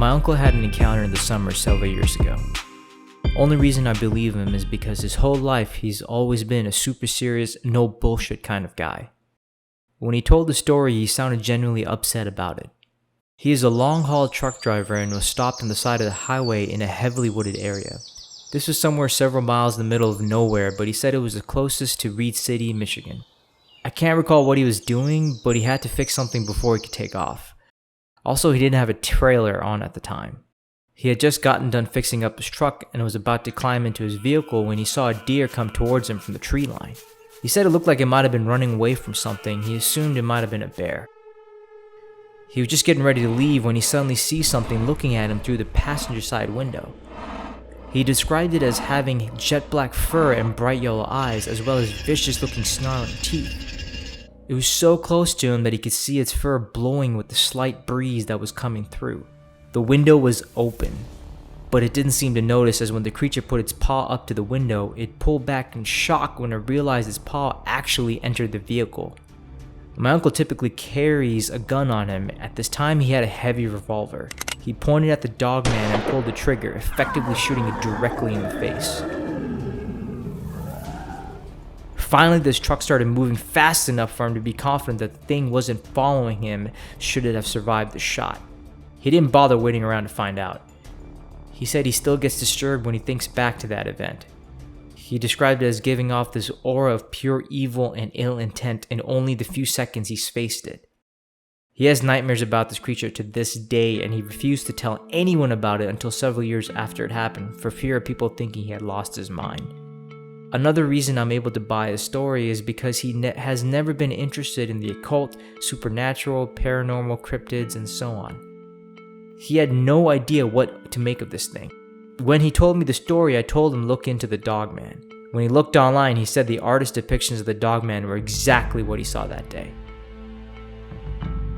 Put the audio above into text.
My uncle had an encounter in the summer several years ago. Only reason I believe him is because his whole life he's always been a super serious, no bullshit kind of guy. When he told the story, he sounded genuinely upset about it. He is a long-haul truck driver and was stopped on the side of the highway in a heavily wooded area. This was somewhere several miles in the middle of nowhere, but he said it was the closest to Reed City, Michigan. I can't recall what he was doing, but he had to fix something before he could take off. Also, he didn't have a trailer on at the time. He had just gotten done fixing up his truck and was about to climb into his vehicle when he saw a deer come towards him from the tree line. He said it looked like it might have been running away from something. He assumed it might have been a bear. He was just getting ready to leave when he suddenly sees something looking at him through the passenger side window. He described it as having jet black fur and bright yellow eyes, as well as vicious looking snarling teeth. It was so close to him that he could see its fur blowing with the slight breeze that was coming through. The window was open, but it didn't seem to notice, as when the creature put its paw up to the window, it pulled back in shock when it realized its paw actually entered the vehicle. My uncle typically carries a gun on him. At this time, he had a heavy revolver. He pointed at the Dogman and pulled the trigger, effectively shooting it directly in the face. Finally, this truck started moving fast enough for him to be confident that the thing wasn't following him should it have survived the shot. He didn't bother waiting around to find out. He said he still gets disturbed when he thinks back to that event. He described it as giving off this aura of pure evil and ill intent in only the few seconds he's faced it. He has nightmares about this creature to this day, and he refused to tell anyone about it until several years after it happened for fear of people thinking he had lost his mind. Another reason I'm able to buy his story is because he has never been interested in the occult, supernatural, paranormal, cryptids, and so on. He had no idea what to make of this thing. When he told me the story, I told him look into the Dogman. When he looked online, he said the artist's depictions of the Dogman were exactly what he saw that day.